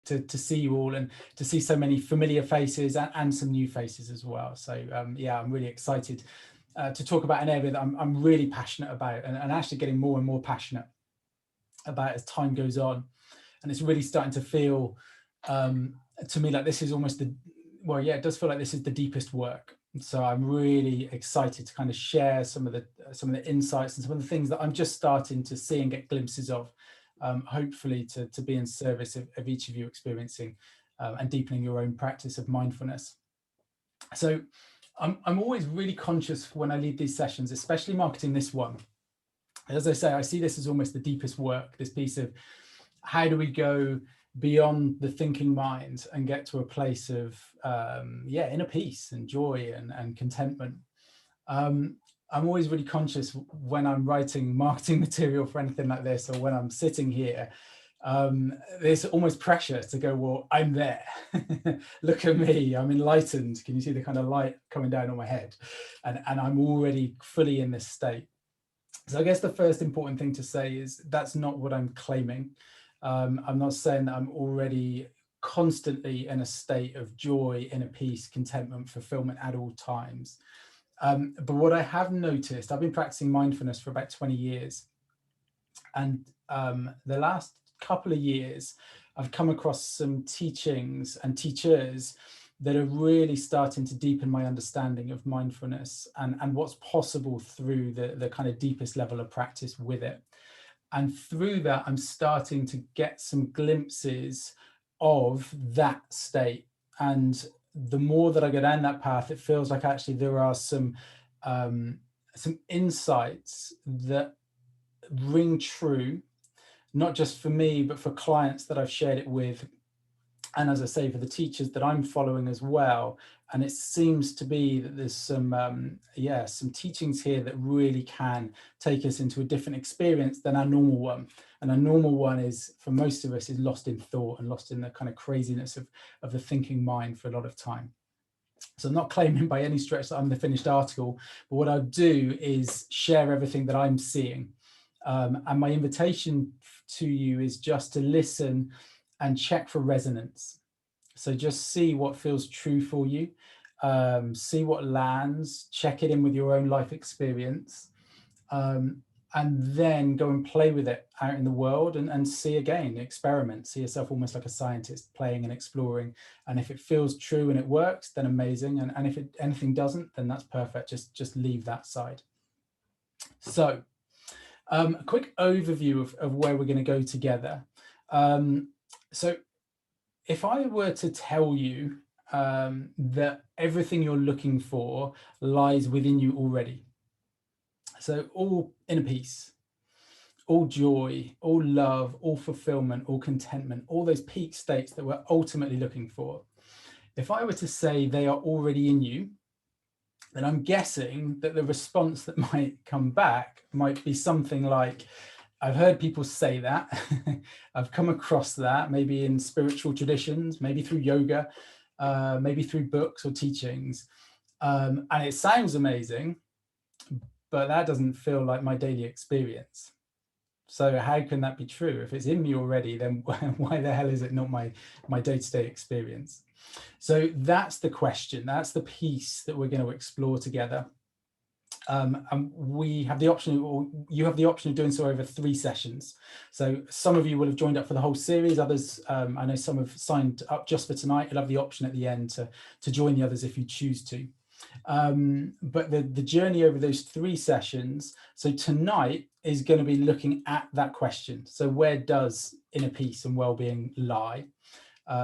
to see you all and to see so many familiar faces and some new faces as well. So yeah, I'm really excited to talk about an area that I'm really passionate about, and actually getting more and more passionate about as time goes on. And it's really starting to feel to me like this is almost well, yeah, it does feel like this is the deepest work. So I'm really excited to kind of share some of the insights and some of the things that I'm just starting to see and get glimpses of, hopefully to be in service of each of you experiencing and deepening your own practice of mindfulness. So I'm always really conscious when I lead these sessions, especially marketing this one. As I say, I see this as almost the deepest work, this piece of how do we go beyond the thinking mind and get to a place of yeah, inner peace and joy and contentment. I'm always really conscious when I'm writing marketing material for anything like this, or when I'm sitting here, there's almost pressure to go, well, I'm there. Look at me, I'm enlightened. Can you see the kind of light coming down on my head? And I'm already fully in this state. So I guess the first important thing to say is that's not what I'm claiming. I'm not saying that I'm already constantly in a state of joy, inner peace, contentment, fulfillment at all times. But what I have noticed, I've been practicing mindfulness for about 20 years. And the last couple of years, I've come across some teachings and teachers that are really starting to deepen my understanding of mindfulness and what's possible through the kind of deepest level of practice with it. And through that, I'm starting to get some glimpses of that state. And the more that I go down that path, it feels like actually there are some insights that ring true, not just for me, but for clients that I've shared it with. And as I say, for the teachers that I'm following as well. And it seems to be that there's some teachings here that really can take us into a different experience than our normal one. And our normal one is, for most of us, is lost in thought and lost in the kind of craziness of the thinking mind for a lot of time. So I'm not claiming by any stretch that I'm the finished article, but what I'll do is share everything that I'm seeing. And my invitation to you is just to listen and check for resonance. So just see what feels true for you, see what lands, check it in with your own life experience, and then go and play with it out in the world and see again, experiment, see yourself almost like a scientist playing and exploring. And if it feels true and it works, then amazing. And if anything doesn't, then that's perfect. Just leave that side. So a quick overview of where we're going to go together. So if I were to tell you that everything you're looking for lies within you already, so all inner peace, all joy, all love, all fulfillment, all contentment, all those peak states that we're ultimately looking for, if I were to say they are already in you, then I'm guessing that the response that might come back might be something like, I've heard people say that. I've come across that, maybe in spiritual traditions, maybe through yoga, maybe through books or teachings. And it sounds amazing, but that doesn't feel like my daily experience. So how can that be true? If it's in me already, then why the hell is it not my day-to-day experience? So that's the question. That's the piece that we're going to explore together. And we have the option, or you have the option of doing so over 3 sessions. So some of you will have joined up for the whole series. Others, I know some have signed up just for tonight. You'll have the option at the end to join the others if you choose to. But the journey over those 3 sessions, so tonight is going to be looking at that question. So where does inner peace and well-being lie?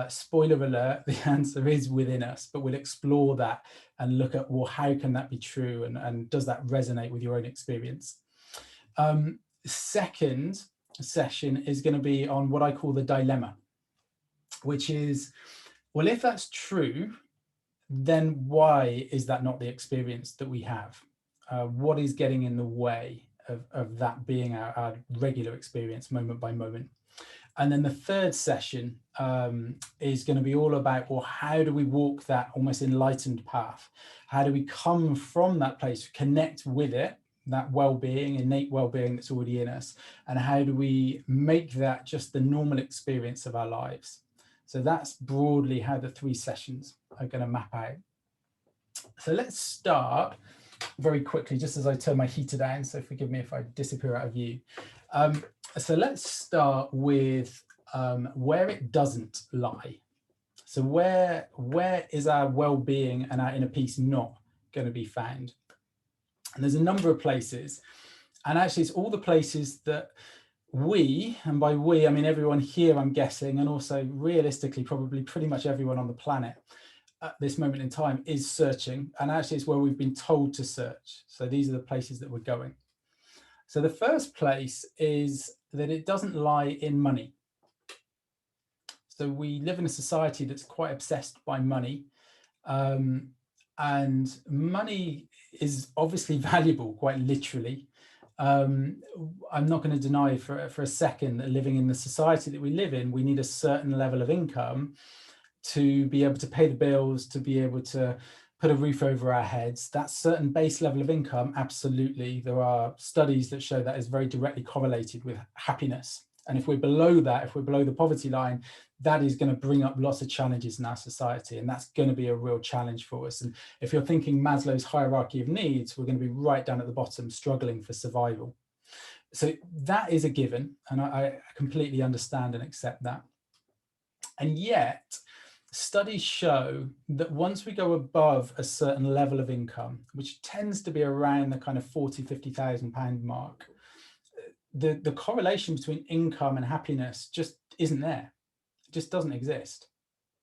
Spoiler alert, the answer is within us, but we'll explore that and look at, well, how can that be true? And does that resonate with your own experience? Second session is going to be on what I call the dilemma, which is, well, if that's true, then why is that not the experience that we have? What is getting in the way of that being our regular experience moment by moment? And then the third session is going to be all about, well, how do we walk that almost enlightened path? How do we come from that place, connect with it, that well-being, innate well-being that's already in us? And how do we make that just the normal experience of our lives? So that's broadly how the 3 sessions are going to map out. So let's start very quickly, just as I turn my heater down, so forgive me if I disappear out of view. So let's start with where it doesn't lie. So where is our well-being and our inner peace not going to be found? And there's a number of places, and actually it's all the places that we, and by we I mean everyone here, I'm guessing, and also realistically probably pretty much everyone on the planet at this moment in time is searching, and actually it's where we've been told to search. So these are the places that we're going. So the first place is that it doesn't lie in money. So we live in a society that's quite obsessed by money, and money is obviously valuable, quite literally. I'm not going to deny for a second that living in the society that we live in, we need a certain level of income to be able to pay the bills, to be able to put a roof over our heads. That certain base level of income, absolutely. There are studies that show that is very directly correlated with happiness. And if we're below that, if we're below the poverty line, that is going to bring up lots of challenges in our society. And that's going to be a real challenge for us. And if you're thinking Maslow's hierarchy of needs, we're going to be right down at the bottom, struggling for survival. So that is a given. And I completely understand and accept that. And yet, studies show that once we go above a certain level of income, which tends to be around the kind of 40,000, 50,000 pound mark, the correlation between income and happiness just isn't there. It just doesn't exist.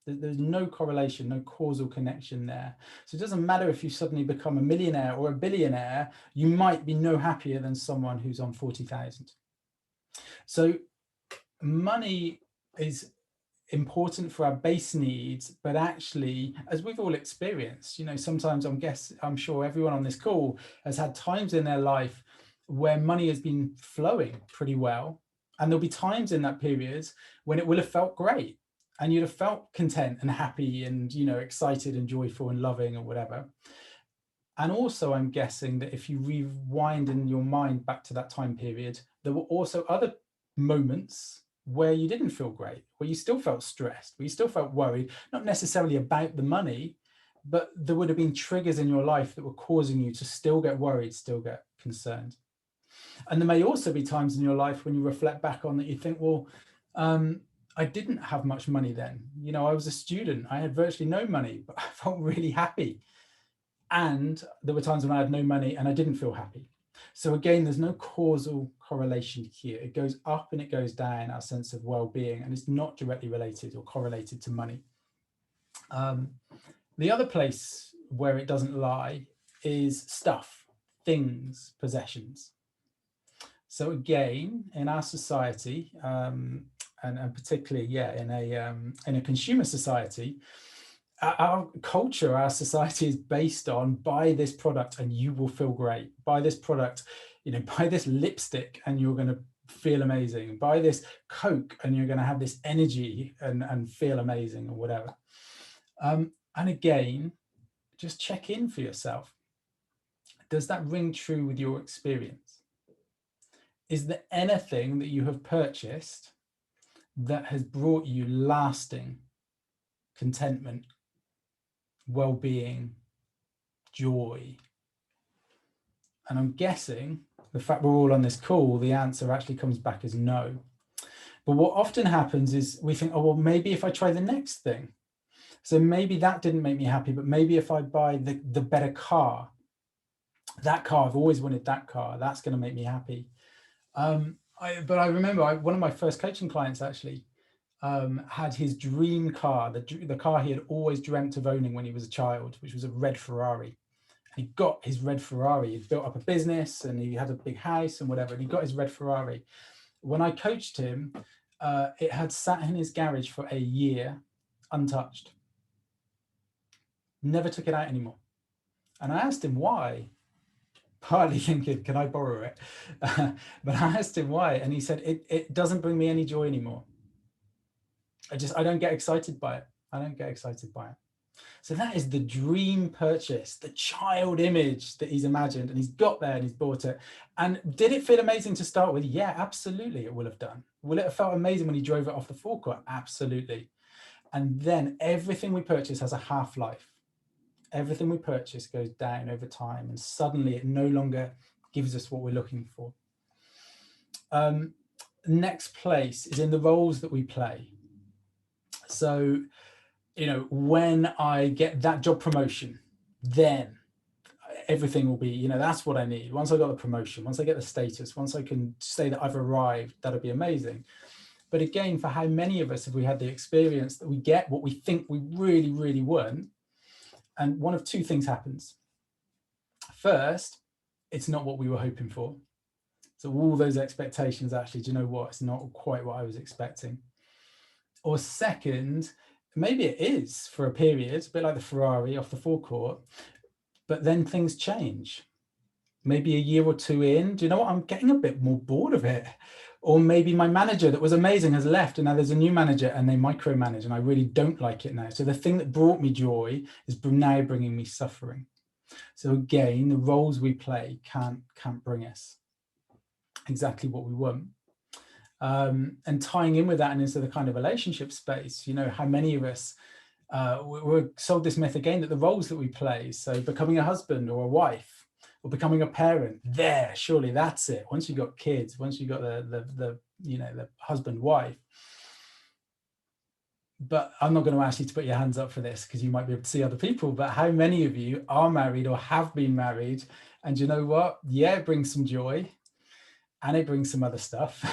There's no correlation, no causal connection there. So it doesn't matter if you suddenly become a millionaire or a billionaire, you might be no happier than someone who's on 40,000. So money is important for our base needs, but actually, as we've all experienced, you know, sometimes I'm sure everyone on this call has had times in their life where money has been flowing pretty well, and there'll be times in that period when it will have felt great and you'd have felt content and happy and, you know, excited and joyful and loving or whatever. And also, I'm guessing that if you rewind in your mind back to that time period, there were also other moments where you didn't feel great, where you still felt stressed, where you still felt worried, not necessarily about the money, but there would have been triggers in your life that were causing you to still get worried, still get concerned. And there may also be times in your life when you reflect back on that you think, well, I didn't have much money then. You know, I was a student, I had virtually no money, but I felt really happy. And there were times when I had no money and I didn't feel happy. So again, there's no causal correlation here. It goes up and it goes down, our sense of well-being, and it's not directly related or correlated to money. The other place where it doesn't lie is stuff, things, possessions. So again, in our society, and particularly, in a consumer society, our culture, our society is based on buy this product and you will feel great. Buy this product, you know, buy this lipstick and you're going to feel amazing. Buy this Coke and you're going to have this energy and feel amazing or whatever. And again, just check in for yourself. Does that ring true with your experience? Is there anything that you have purchased that has brought you lasting contentment, well-being, joy? And I'm guessing the fact we're all on this call, the answer actually comes back as no. But what often happens is we think, oh, well, maybe if I try the next thing. So maybe that didn't make me happy, but maybe if I buy the better car, that car, I've always wanted that car, that's going to make me happy. But I remember one of my first coaching clients actually had his dream car, the car he had always dreamt of owning when he was a child, which was a red Ferrari. And he got his red Ferrari. He'd built up a business and he had a big house and whatever, and he got his red Ferrari. When I coached him, it had sat in his garage for a year, untouched. Never took it out anymore. And I asked him why, partly thinking, can I borrow it? But I asked him why, and he said, it doesn't bring me any joy anymore. I don't get excited by it. I don't get excited by it. So that is the dream purchase, the child image that he's imagined, and he's got there and he's bought it. And did it feel amazing to start with? Yeah, absolutely, it will have done. Will it have felt amazing when he drove it off the forecourt? Absolutely. And then everything we purchase has a half-life. Everything we purchase goes down over time, and suddenly it no longer gives us what we're looking for. Next place is in the roles that we play. So, you know, when I get that job promotion, then everything will be, you know, that's what I need. Once I got the promotion, once I get the status, once I can say that I've arrived, that'll be amazing. But again, for how many of us have we had the experience that we get what we think we really, really want? And one of two things happens. First, it's not what we were hoping for. So all those expectations, actually, do you know what? It's not quite what I was expecting. Or second, maybe it is for a period, a bit like the Ferrari off the forecourt, but then things change. Maybe a year or two in, do you know what? I'm getting a bit more bored of it. Or maybe my manager that was amazing has left, and now there's a new manager and they micromanage, and I really don't like it now. So the thing that brought me joy is now bringing me suffering. So again, the roles we play can't bring us exactly what we want. And tying in with that and into the kind of relationship space, you know, how many of us we're sold this myth again that the roles that we play, so becoming a husband or a wife or becoming a parent, there, surely that's it. Once you've got kids, once you've got the you know, the husband, wife. But I'm not going to ask you to put your hands up for this because you might be able to see other people, but how many of you are married or have been married? And you know what? Yeah, it brings some joy and it brings some other stuff.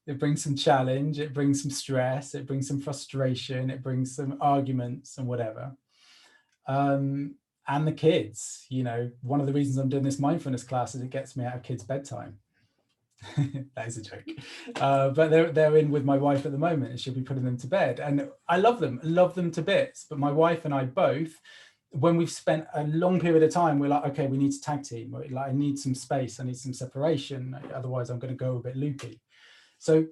It brings some challenge, it brings some stress, it brings some frustration, it brings some arguments and whatever. And the kids, you know, one of the reasons I'm doing this mindfulness class is it gets me out of kids' bedtime. That is a joke. But they're in with my wife at the moment, and she'll be putting them to bed. And I love them to bits. But my wife and I both, when we've spent a long period of time, we're like, okay, we need to tag team. Like, I need some space, I need some separation. Otherwise, I'm going to go a bit loopy. So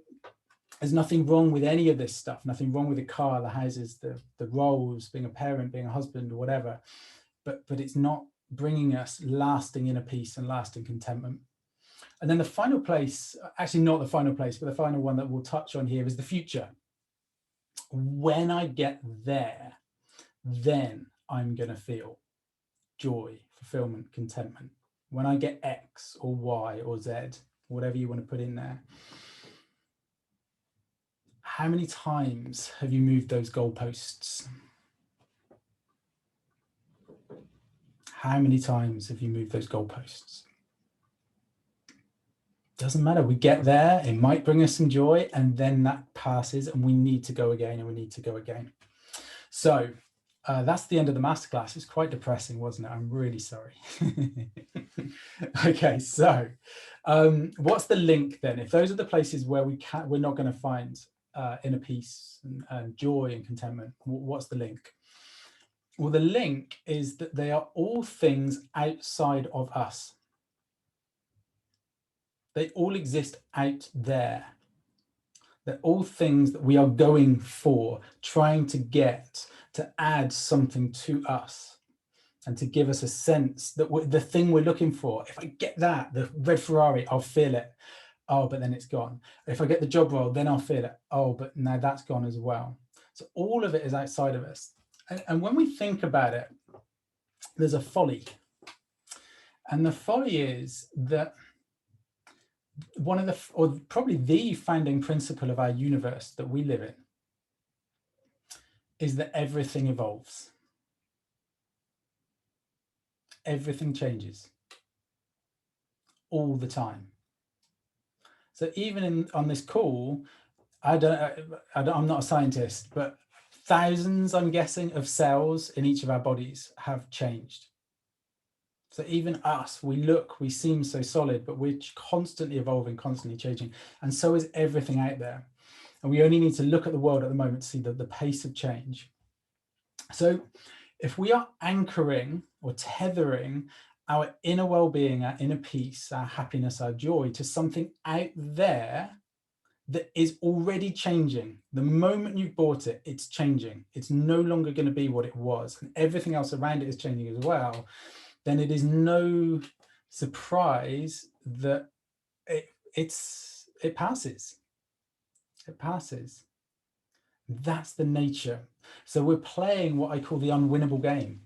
there's nothing wrong with any of this stuff. Nothing wrong with the car, the houses, the roles, being a parent, being a husband, or whatever. But it's not bringing us lasting inner peace and lasting contentment. And then the final place, actually not the final place, but the final one that we'll touch on here is the future. When I get there, then I'm going to feel joy, fulfillment, contentment. When I get X or Y or Z, whatever you want to put in there. How many times have you moved those goalposts? How many times have you moved those goalposts? Doesn't matter. We get there, it might bring us some joy, and then that passes and we need to go again, and we need to go again. So that's the end of the masterclass. It's quite depressing, wasn't it? I'm really sorry. Okay, so what's the link then? If those are the places where we're not going to find inner peace and joy and contentment, what's the link? Well, the link is that they are all things outside of us. They all exist out there. They're all things that we are going for, trying to get, to add something to us and to give us a sense that the thing we're looking for, if I get that, the red Ferrari, I'll feel it. Oh, but then it's gone. If I get the job role, then I'll feel it. Oh, but now that's gone as well. So all of it is outside of us. And when we think about it, there's a folly. And the folly is that one of the, or probably the founding principle of our universe that we live in is that everything evolves. Everything changes all the time. So even on this call, I'm not a scientist, but thousands, I'm guessing, of cells in each of our bodies have changed. So even us, we seem so solid, but we're constantly evolving, constantly changing. And so is everything out there. And we only need to look at the world at the moment to see the pace of change. So if we are anchoring or tethering our inner well-being, our inner peace, our happiness, our joy to something out there that is already changing, the moment you've bought it, it's changing. It's no longer going to be what it was. And everything else around it is changing as well. Then it is no surprise that it passes. It passes. That's the nature. So we're playing what I call the unwinnable game.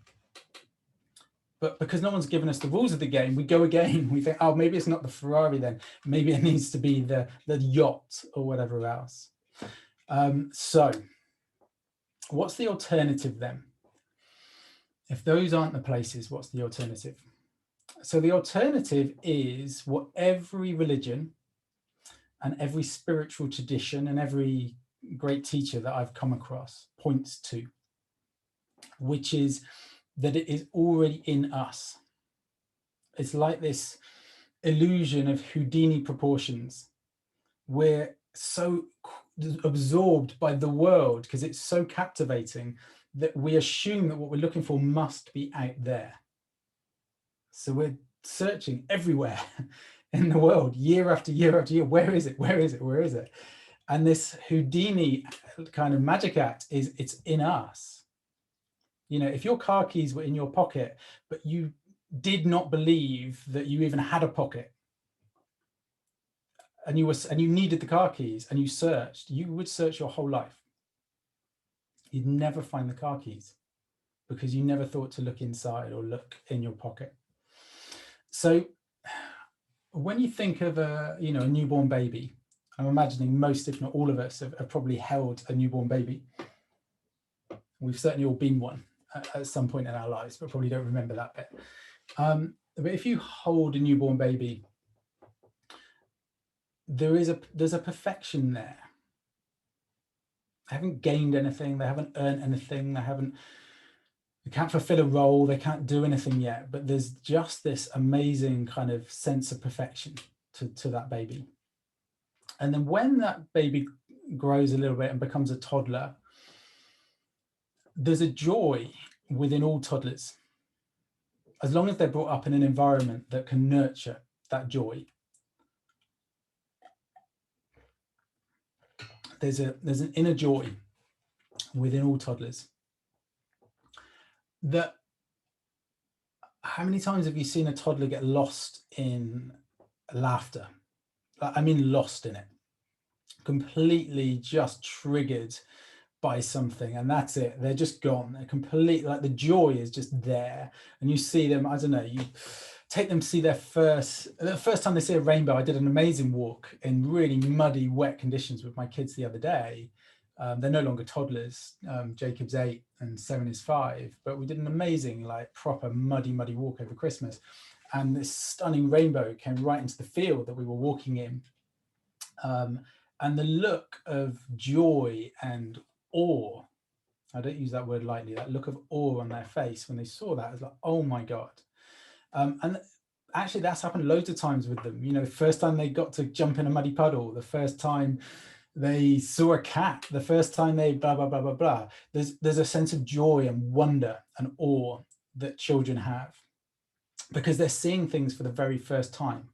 But because no one's given us the rules of the game, we go again. We think, oh, maybe it's not the Ferrari then. Maybe it needs to be the yacht or whatever else. So what's the alternative then? If those aren't the places, what's the alternative? So the alternative is what every religion and every spiritual tradition and every great teacher that I've come across points to, which is that it is already in us. It's like this illusion of Houdini proportions. We're so absorbed by the world because it's so captivating that we assume that what we're looking for must be out there. So we're searching everywhere in the world, year after year after year. Where is it? Where is it? Where is it? And this Houdini kind of magic act is, it's in us. You know, if your car keys were in your pocket, but you did not believe that you even had a pocket, and you needed the car keys, and you searched, you would search your whole life. You'd never find the car keys because you never thought to look inside or look in your pocket. So when you think of a newborn baby, I'm imagining most, if not all of us, have probably held a newborn baby. We've certainly all been one at some point in our lives, but probably don't remember that bit. But if you hold a newborn baby, there's a perfection there. They haven't gained anything, they haven't earned anything, they can't fulfill a role, they can't do anything yet, but there's just this amazing kind of sense of perfection to that baby. And then when that baby grows a little bit and becomes a toddler, there's a joy within all toddlers, as long as they're brought up in an environment that can nurture that joy. There's an inner joy within all toddlers. That, how many times have you seen a toddler get lost in laughter? I mean, lost in it, completely just triggered by something, and that's it. They're just gone. They're completely, like, the joy is just there. And you see them, I don't know, you take them to see the first time they see a rainbow. I did an amazing walk in really muddy, wet conditions with my kids the other day. They're no longer toddlers. Jacob's 8 and 7 is 5, but we did an amazing, like, proper muddy walk over Christmas. And this stunning rainbow came right into the field that we were walking in. And the look of joy and awe, I don't use that word lightly, that look of awe on their face when they saw that, is like, oh my God. And actually that's happened loads of times with them. You know, the first time they got to jump in a muddy puddle, the first time they saw a cat, the first time they blah, blah, blah, blah, blah. There's a sense of joy and wonder and awe that children have because they're seeing things for the very first time.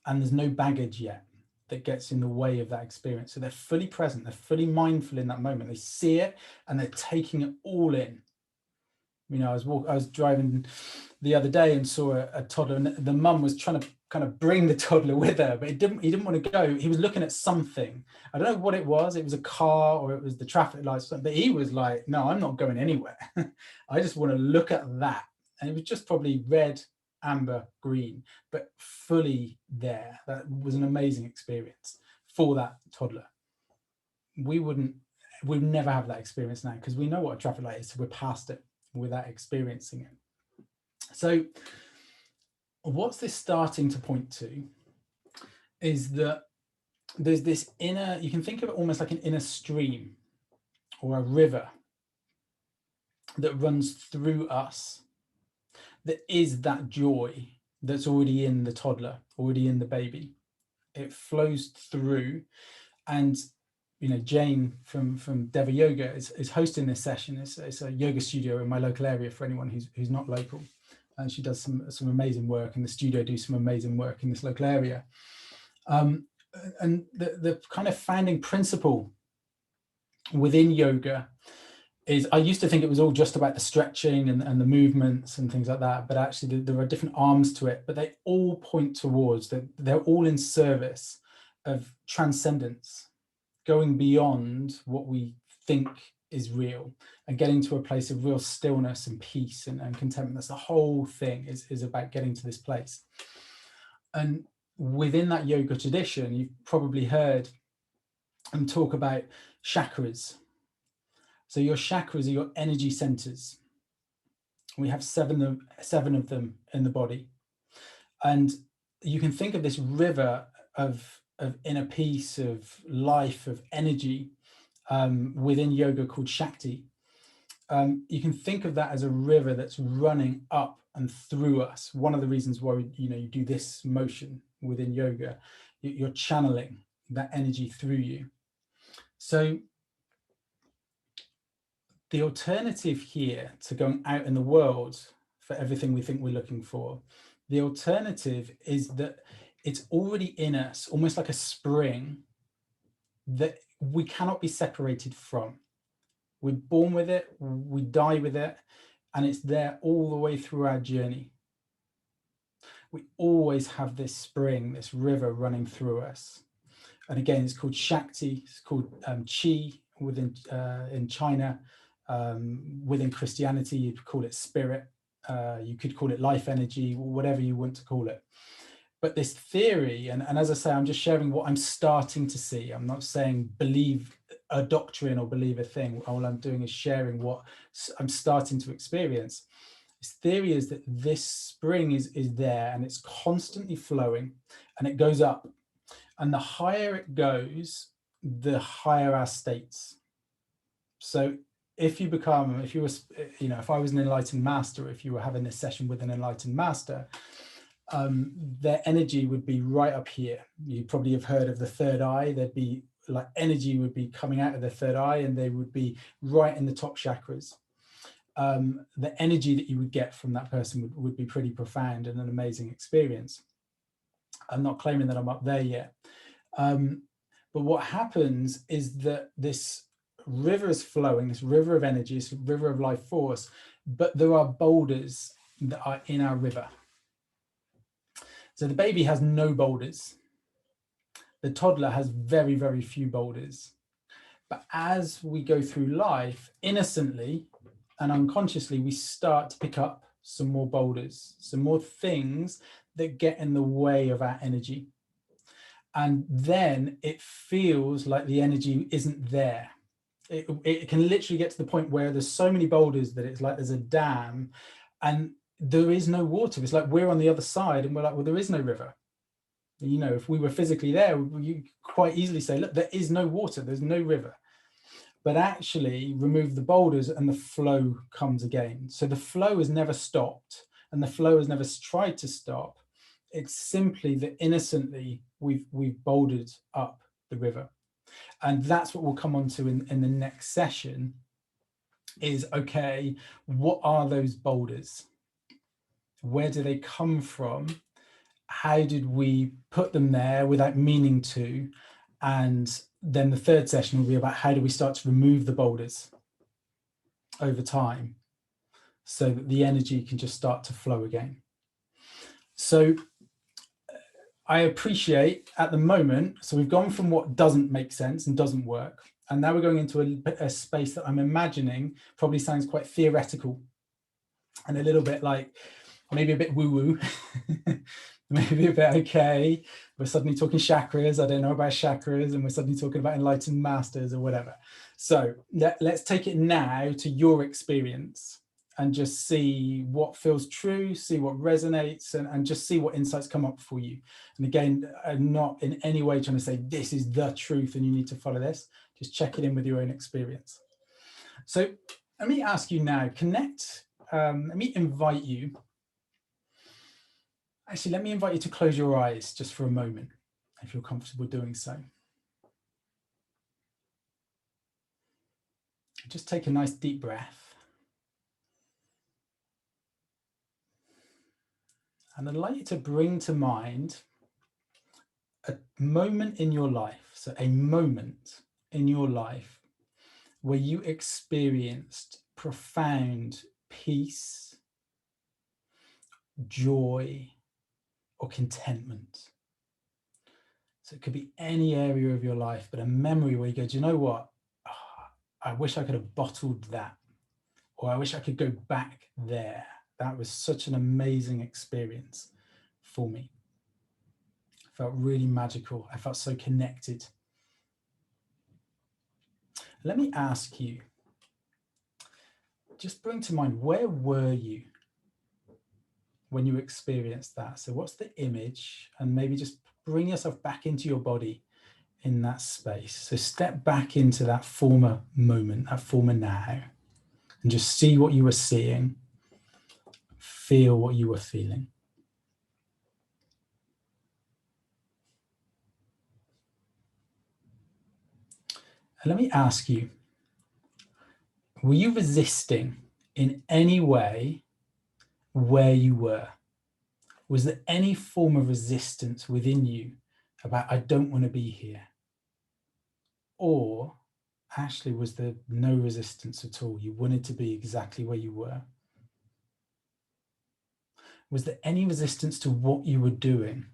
And there's no baggage yet that gets in the way of that experience. So they're fully present, they're fully mindful in that moment. They see it and they're taking it all in. You know, I was driving the other day and saw a toddler, and the mum was trying to kind of bring the toddler with her, but he didn't want to go. He was looking at something. I don't know what it was. It was a car or it was the traffic lights, but he was like, no, I'm not going anywhere. I just want to look at that. And it was just probably red, amber, green, but fully there. That was an amazing experience for that toddler. We'd never have that experience now because we know what a traffic light is, so we're past it without experiencing it. So what's this starting to point to is that there's this inner, you can think of it almost like an inner stream or a river that runs through us, that is that joy that's already in the toddler, already in the baby. It flows through. And you know, Jane from Deva Yoga is hosting this session. It's a yoga studio in my local area for anyone who's not local. And she does some amazing work, and the studio do some amazing work in this local area. And the kind of founding principle within yoga is, I used to think it was all just about the stretching and the movements and things like that, but actually there are different arms to it, but they all point towards that they're all in service of transcendence, going beyond what we think is real and getting to a place of real stillness and peace and contentment. That's the whole thing, is about getting to this place. And within that yoga tradition, you've probably heard them talk about chakras. So your chakras are your energy centers. We have seven of them in the body. And you can think of this river of inner peace, of life, of energy within yoga called Shakti. You can think of that as a river that's running up and through us. One of the reasons why you do this motion within yoga, you're channeling that energy through you. So the alternative here to going out in the world for everything we think we're looking for, the alternative is that it's already in us, almost like a spring that we cannot be separated from. We're born with it, we die with it, and it's there all the way through our journey. We always have this spring, this river running through us. And again, it's called Shakti, it's called Qi within in China. Within Christianity, you'd call it spirit. You could call it life energy, whatever you want to call it. But this theory, and as I say, I'm just sharing what I'm starting to see. I'm not saying believe a doctrine or believe a thing. All I'm doing is sharing what I'm starting to experience. This theory is that this spring is there and it's constantly flowing and it goes up. And the higher it goes, the higher our states. So if you were, if I was an enlightened master, if you were having this session with an enlightened master, their energy would be right up here. You probably have heard of the third eye. There'd be like energy would be coming out of the third eye and they would be right in the top chakras. The energy that you would get from that person would be pretty profound and an amazing experience. I'm not claiming that I'm up there yet. But what happens is that this river is flowing, this river of energy, this river of life force, but there are boulders that are in our river. So the baby has no boulders. The toddler has very, very few boulders. But as we go through life, innocently and unconsciously, we start to pick up some more boulders, some more things that get in the way of our energy. And then it feels like the energy isn't there. It can literally get to the point where there's so many boulders that it's like there's a dam and there is no water. It's like we're on the other side and we're like, well, there is no river. You know, if we were physically there, you quite easily say, look, there is no water, there's no river. But actually remove the boulders and the flow comes again. So the flow has never stopped and the flow has never tried to stop. It's simply that innocently we've bouldered up the river. And that's what we'll come on to in the next session is, okay, what are those boulders? Where do they come from? How did we put them there without meaning to? And then the third session will be about how do we start to remove the boulders over time so that the energy can just start to flow again. So I appreciate at the moment, so we've gone from what doesn't make sense and doesn't work, and now we're going into a space that I'm imagining probably sounds quite theoretical and a little bit like maybe a bit woo-woo, maybe a bit okay. We're suddenly talking chakras. I don't know about chakras, and we're suddenly talking about enlightened masters or whatever. So let's take it now to your experience and just see what feels true, see what resonates, and just see what insights come up for you. And again, I'm not in any way trying to say this is the truth and you need to follow this. Just check it in with your own experience. So let me ask you now, let me invite you. Actually, let me invite you to close your eyes just for a moment, if you're comfortable doing so. Just take a nice deep breath. And I'd like you to bring to mind a moment in your life, so a moment in your life where you experienced profound peace, joy, or contentment. So it could be any area of your life, but a memory where you go, do you know what? Oh, I wish I could have bottled that, or I wish I could go back there. That was such an amazing experience for me. It felt really magical. I felt so connected. Let me ask you, just bring to mind, where were you when you experienced that? So what's the image? And maybe just bring yourself back into your body in that space. So step back into that former moment, that former now, and just see what you were seeing, feel what you were feeling. And let me ask you, were you resisting in any way where you were? Was there any form of resistance within you about, I don't want to be here? Or actually, was there no resistance at all? You wanted to be exactly where you were? Was there any resistance to what you were doing?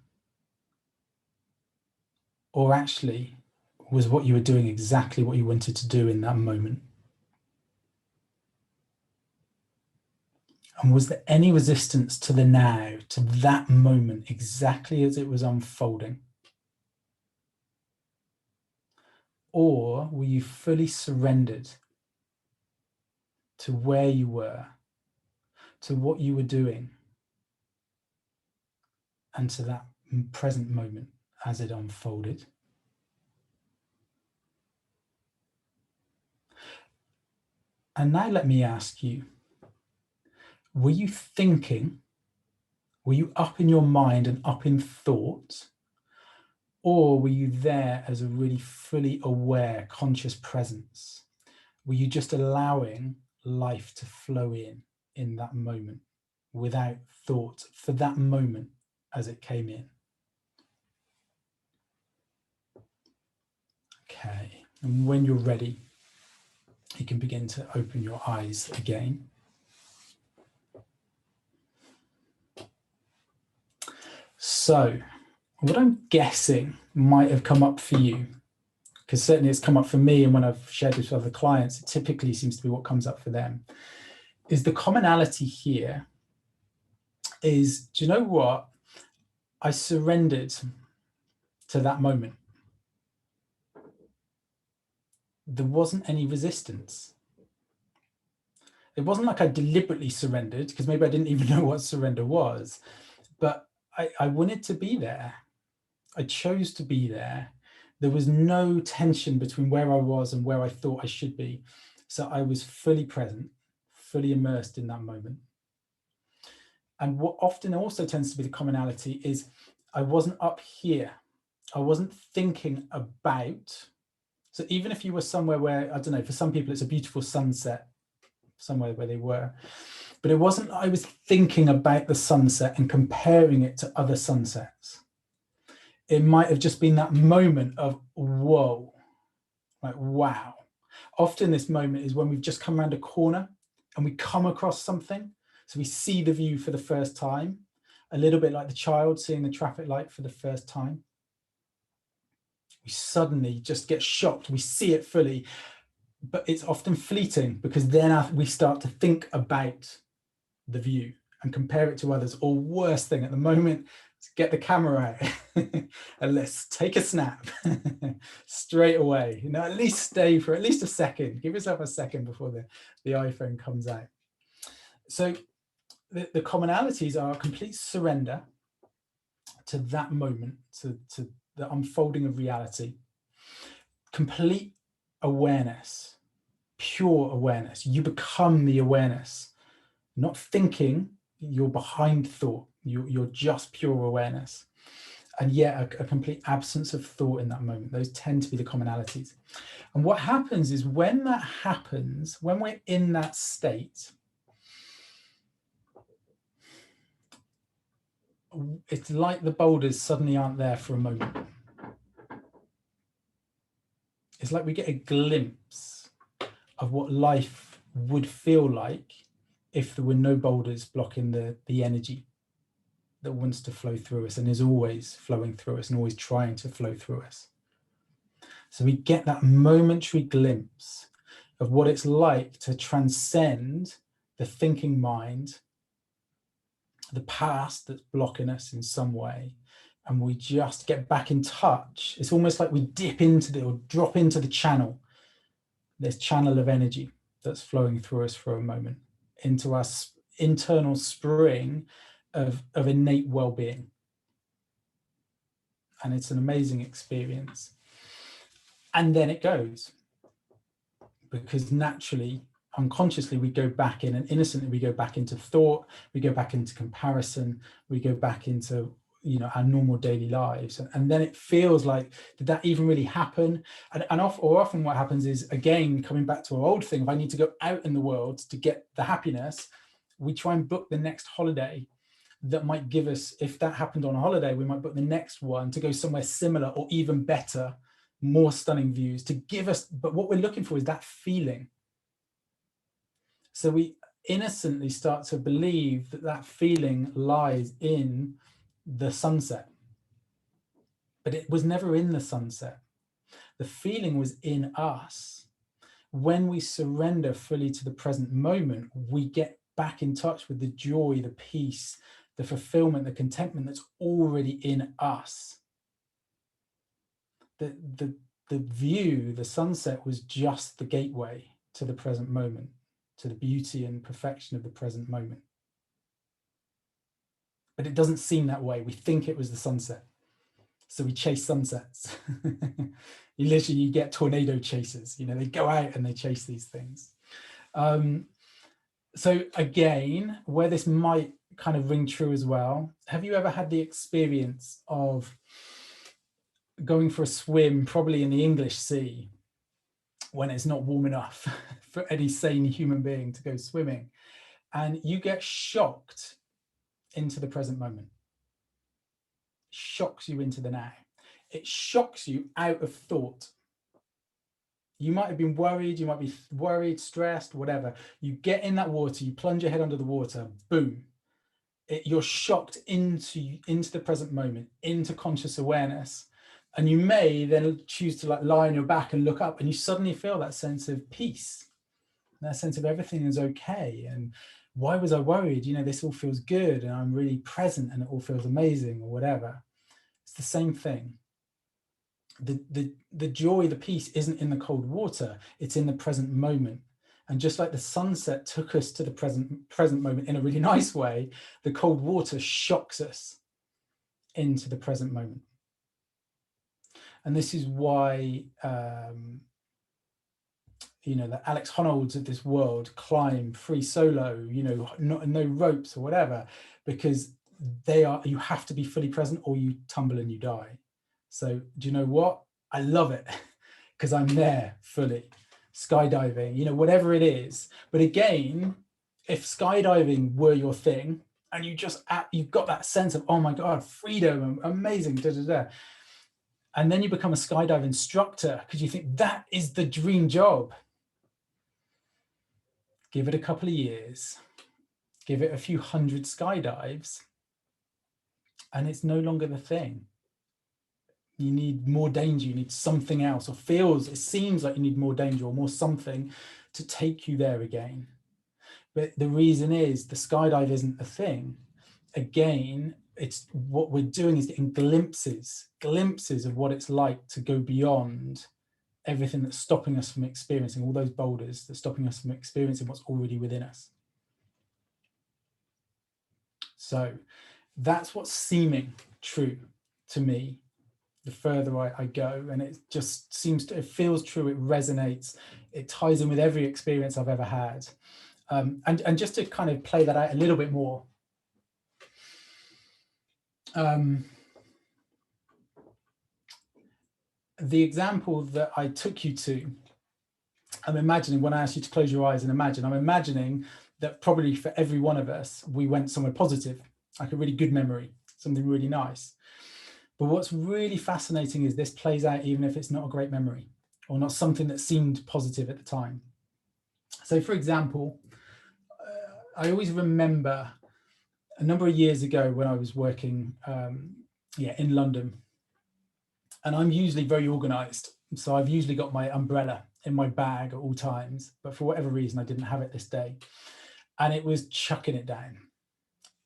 Or actually, was what you were doing exactly what you wanted to do in that moment? And was there any resistance to the now, to that moment, exactly as it was unfolding? Or were you fully surrendered to where you were, to what you were doing, and to that present moment as it unfolded? And now let me ask you, were you thinking, were you up in your mind and up in thought? Or were you there as a really fully aware, conscious presence? Were you just allowing life to flow in that moment without thought for that moment as it came in? Okay, and when you're ready, you can begin to open your eyes again. So, what I'm guessing might have come up for you, because certainly it's come up for me, and when I've shared this with other clients, it typically seems to be what comes up for them, is the commonality here is, do you know what? I surrendered to that moment. There wasn't any resistance. It wasn't like I deliberately surrendered, because maybe I didn't even know what surrender was, but I wanted to be there. I chose to be there. There was no tension between where I was and where I thought I should be. So I was fully present, fully immersed in that moment. And what often also tends to be the commonality is I wasn't up here. I wasn't thinking about. So even if you were somewhere where, I don't know, for some people it's a beautiful sunset, somewhere where they were, but it wasn't, I was thinking about the sunset and comparing it to other sunsets. It might have just been that moment of, whoa, like, wow. Often this moment is when we've just come around a corner and we come across something. So we see the view for the first time, a little bit like the child seeing the traffic light for the first time. We suddenly just get shocked. We see it fully, but it's often fleeting, because then we start to think about the view and compare it to others. Or worst thing at the moment, get the camera out and let's take a snap straight away. You know, at least stay for at least a second. Give yourself a second before the iPhone comes out. So the commonalities are complete surrender to that moment, to the unfolding of reality, complete awareness, pure awareness. You become the awareness, not thinking. You're behind thought. You're just pure awareness. And yet a complete absence of thought in that moment. Those tend to be the commonalities. And what happens is, when that happens, when we're in that state, it's like the boulders suddenly aren't there for a moment. It's like we get a glimpse of what life would feel like if there were no boulders blocking the energy. that wants to flow through us and is always flowing through us and always trying to flow through us. So we get that momentary glimpse of what it's like to transcend the thinking mind, the past that's blocking us in some way, and we just get back in touch. It's almost like we dip into or drop into the channel, this channel of energy that's flowing through us for a moment, into our internal spring of innate well-being. And it's an amazing experience. And then it goes, because naturally, unconsciously, we go back in, and innocently we go back into thought, we go back into comparison, we go back into, you know, our normal daily lives. And then it feels like, did that even really happen? And often what happens is, again, coming back to our old thing, if I need to go out in the world to get the happiness, we try and book the next holiday that might give us, if that happened on a holiday, we might book the next one to go somewhere similar or even better, more stunning views to give us, but what we're looking for is that feeling. So we innocently start to believe that that feeling lies in the sunset, but it was never in the sunset. The feeling was in us. When we surrender fully to the present moment, we get back in touch with the joy, the peace, the fulfillment, the contentment that's already in us. The view, the sunset, was just the gateway to the present moment, to the beauty and perfection of the present moment. But it doesn't seem that way. We think it was the sunset, so we chase sunsets. You get tornado chasers. You know, they go out and they chase these things. So again, where this might kind of ring true as well, have you ever had the experience of going for a swim, probably in the English Sea, when it's not warm enough for any sane human being to go swimming, and you get shocked into the present moment? Shocks you into the now. It shocks you out of thought. You might have been worried, you might be worried, stressed, whatever. You get in that water, you plunge your head under the water, boom. You're shocked into the present moment, into conscious awareness. And you may then choose to like lie on your back and look up, and you suddenly feel that sense of peace, that sense of everything is okay. And why was I worried? You know, this all feels good and I'm really present and it all feels amazing, or whatever. It's the same thing. The joy, the peace isn't in the cold water, it's in the present moment. And just like the sunset took us to the present moment in a really nice way, the cold water shocks us into the present moment. And this is why, you know, the Alex Honolds of this world climb free solo, you know, no ropes or whatever, because you have to be fully present or you tumble and you die. So do you know what? I love it because I'm there fully. Skydiving, you know, whatever it is. But again, if skydiving were your thing and you've got that sense of, oh my God, freedom, amazing, da, da, da. And then you become a skydive instructor because you think that is the dream job. Give it a couple of years, give it a few hundred skydives, and it's no longer the thing. You need more danger, you need something else, or it seems like you need more danger or more something to take you there again. But the reason is the skydive isn't the thing. Again, it's what we're doing is getting glimpses of what it's like to go beyond everything that's stopping us from experiencing, all those boulders that's stopping us from experiencing what's already within us. So that's what's seeming true to me the further I go, and it just it feels true, it resonates, it ties in with every experience I've ever had. And just to kind of play that out a little bit more, the example that I took you to, I'm imagining, when I asked you to close your eyes and imagine, I'm imagining that probably for every one of us, we went somewhere positive, like a really good memory, something really nice. But what's really fascinating is this plays out even if it's not a great memory or not something that seemed positive at the time. So for example, I always remember a number of years ago when I was working in London, and I'm usually very organized. So I've usually got my umbrella in my bag at all times, but for whatever reason, I didn't have it this day. And it was chucking it down,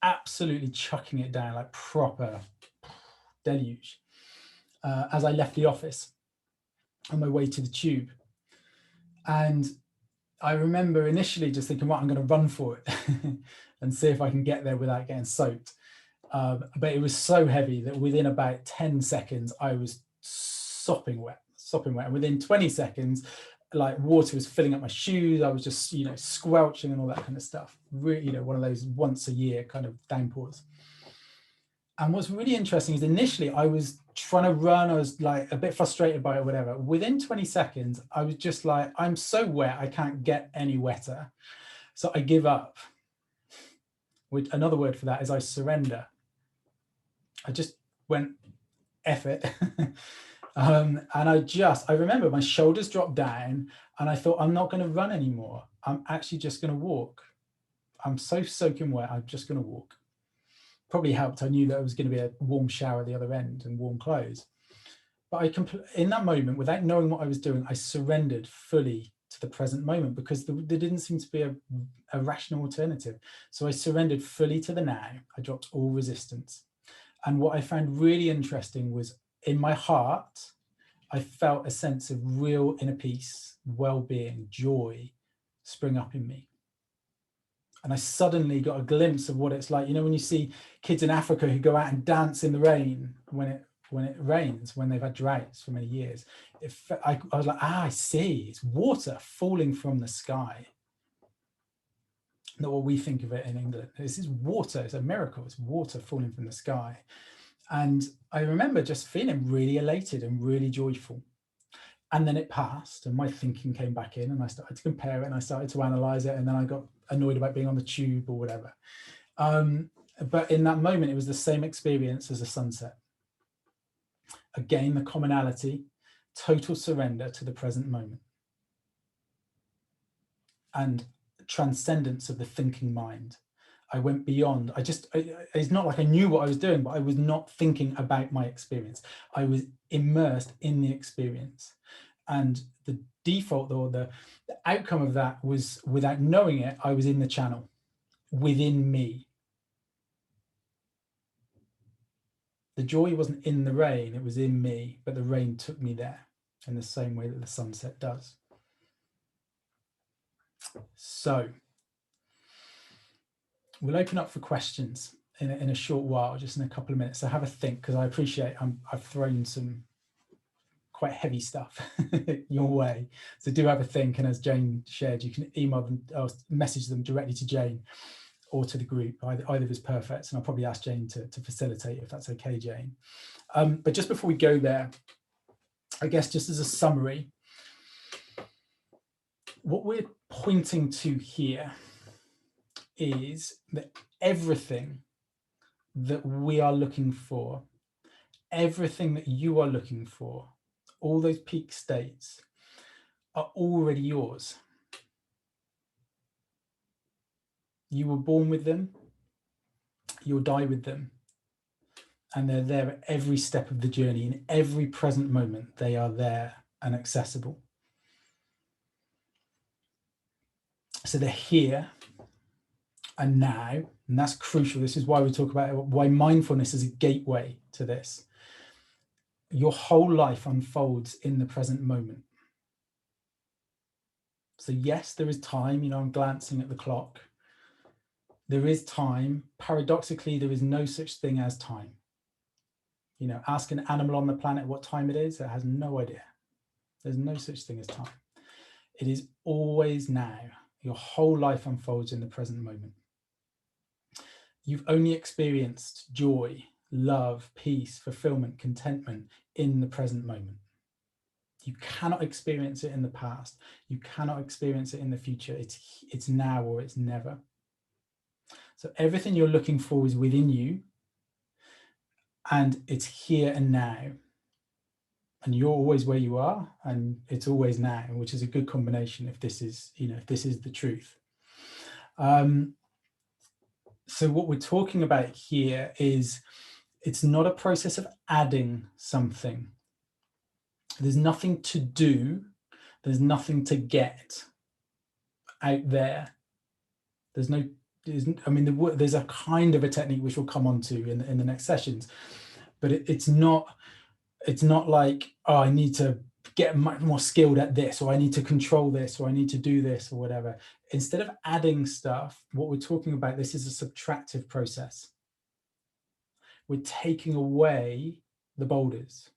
absolutely chucking it down, like proper deluge, as I left the office on my way to the tube. And I remember initially just thinking, well, I'm going to run for it and see if I can get there without getting soaked. But it was so heavy that within about 10 seconds, I was sopping wet. And within 20 seconds, like water was filling up my shoes. I was just, squelching and all that kind of stuff. Really, one of those once a year kind of downpours. And what's really interesting is initially I was trying to run. I was like a bit frustrated by it, whatever. Within 20 seconds, I was just like, I'm so wet, I can't get any wetter. So I give up. Which another word for that is I surrender. I just went, F it. And I remember my shoulders dropped down and I thought, I'm not going to run anymore. I'm actually just going to walk. I'm so soaking wet, I'm just going to walk. Probably helped. I knew that it was going to be a warm shower at the other end and warm clothes. But in that moment, without knowing what I was doing, I surrendered fully to the present moment because there didn't seem to be a rational alternative. So I surrendered fully to the now. I dropped all resistance. And what I found really interesting was in my heart, I felt a sense of real inner peace, well-being, joy spring up in me. And I suddenly got a glimpse of what it's like. When you see kids in Africa who go out and dance in the rain when it rains, when they've had droughts for many years. I was like, I see, it's water falling from the sky. Not what we think of it in England. This is water, it's a miracle, it's water falling from the sky. And I remember just feeling really elated and really joyful. And then it passed and my thinking came back in and I started to compare it and I started to analyze it. And then I got annoyed about being on the tube or whatever. But in that moment, it was the same experience as a sunset. Again, the commonality, total surrender to the present moment. And transcendence of the thinking mind. I went beyond. It's not like I knew what I was doing, but I was not thinking about my experience. I was immersed in the experience. And the default or the outcome of that was, without knowing it, I was in the channel within me. The joy wasn't in the rain, it was in me, but the rain took me there in the same way that the sunset does. So we'll open up for questions in a short while, just in a couple of minutes. So have a think, because I appreciate I've thrown some quite heavy stuff your way. So do have a think. And as Jane shared, you can email them or message them directly to Jane or to the group. Either is perfect. And I'll probably ask Jane to facilitate if that's okay, Jane. But just before we go there, I guess just as a summary, what we're pointing to here is that everything that we are looking for, everything that you are looking for, all those peak states are already yours. You were born with them, you'll die with them, and they're there at every step of the journey. In every present moment, they are there and accessible. So they're here and now, and that's crucial. This is why we talk about why mindfulness is a gateway to this. Your whole life unfolds in the present moment. So yes, there is time. I'm glancing at the clock. There is time. Paradoxically, there is no such thing as time. Ask an animal on the planet what time it is, it has no idea. There's no such thing as time. It is always now. Your whole life unfolds in the present moment. You've only experienced joy, love, peace, fulfillment, contentment in the present moment. You cannot experience it in the past. You cannot experience it in the future. It's now or it's never. So everything you're looking for is within you, and it's here and now. And you're always where you are, and it's always now, which is a good combination if this is, if this is the truth. So what we're talking about here is, it's not a process of adding something. There's nothing to do. There's nothing to get out there. There's no, I mean, there's a kind of a technique which we'll come on to in the next sessions, but it's not like, oh, I need to get much more skilled at this, or I need to control this, or I need to do this, or whatever. Instead of adding stuff, what we're talking about, this is a subtractive process. We're taking away the boulders.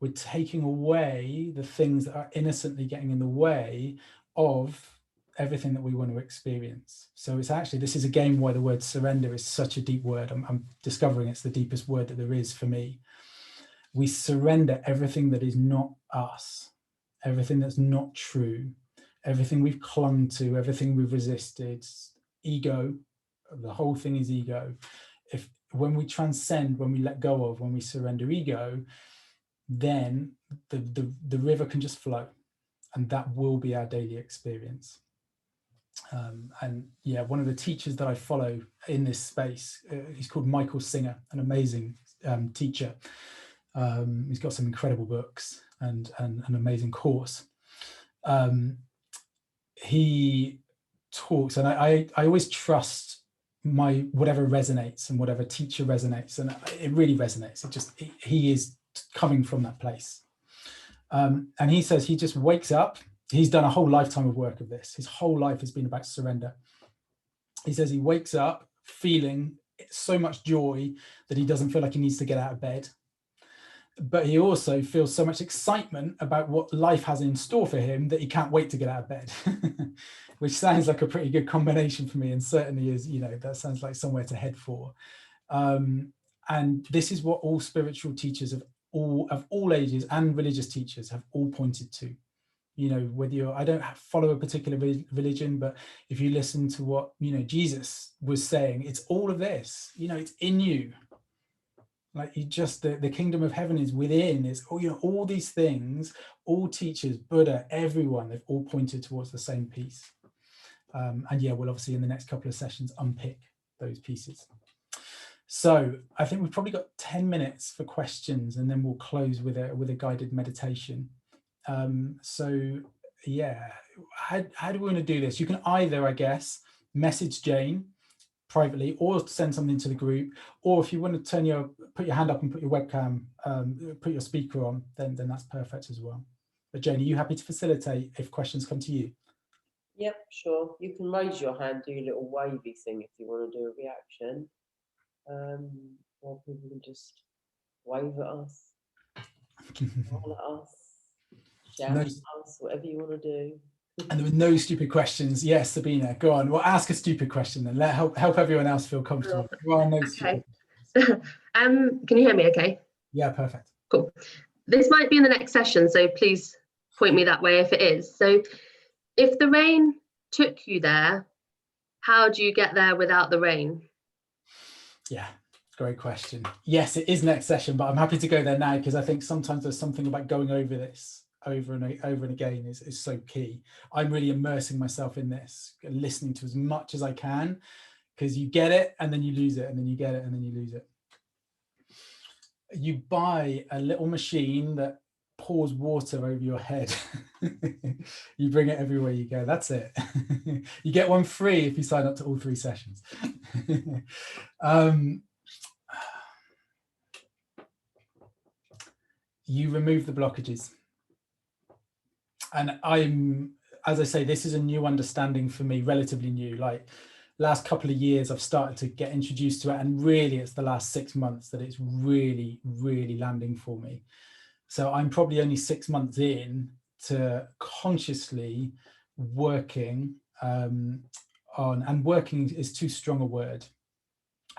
We're taking away the things that are innocently getting in the way of everything that we want to experience. So it's actually, this is again why the word surrender is such a deep word. I'm discovering it's the deepest word that there is for me. We surrender everything that is not us, everything that's not true, everything we've clung to, everything we've resisted, ego. The whole thing is ego. When we transcend, when we let go of, when we surrender ego, then the river can just flow, and that will be our daily experience. And yeah, one of the teachers that I follow in this space, he's called Michael Singer, an amazing teacher. He's got some incredible books and an amazing course. He talks, and I always trust my whatever resonates, and whatever teacher resonates, and it really resonates. He is coming from that place. And he says he just wakes up. He's done a whole lifetime of work of this. His whole life has been about surrender. He says he wakes up feeling so much joy that he doesn't feel like he needs to get out of bed. But he also feels so much excitement about what life has in store for him that he can't wait to get out of bed, which sounds like a pretty good combination for me, and certainly is, that sounds like somewhere to head for. And this is what all spiritual teachers of all ages and religious teachers have all pointed to. Whether I don't follow a particular religion, but if you listen to what Jesus was saying, it's all of this. It's in you. Like the kingdom of heaven is within. It's all these things. All teachers, Buddha, everyone, they've all pointed towards the same piece. And yeah, we'll obviously in the next couple of sessions unpick those pieces. So I think we've probably got 10 minutes for questions, and then we'll close with a guided meditation. So yeah, how do we want to do this? You can either, I guess, message Jane privately, or send something to the group, or if you want to put your hand up and put your webcam, put your speaker on, then that's perfect as well. But Jane, are you happy to facilitate if questions come to you? Yep, sure. You can raise your hand, do your little wavy thing if you want to do a reaction. Or people can just wave at us, smile at us, shout at us, whatever you want to do. And there were no stupid questions. Yes, Sabina, go on. Well, ask a stupid question then. Help everyone else feel comfortable. Well, no okay. Can you hear me okay? Yeah, perfect. Cool. This might be in the next session, so please point me that way if it is. So if the rain took you there, how do you get there without the rain? Yeah, great question. Yes, it is next session, but I'm happy to go there now, because I think sometimes there's something about going over this over and again is so key. I'm really immersing myself in this, listening to as much as I can, because you get it and then you lose it, and then you get it and then you lose it. You buy a little machine that pours water over your head. You bring it everywhere you go. That's it. You get one free if you sign up to all 3 sessions. You remove the blockages. And as I say, this is a new understanding for me, relatively new. Like last couple of years, I've started to get introduced to it, and really it's the last 6 months that it's really, really landing for me. So I'm probably only 6 months in to consciously working on, and working is too strong a word,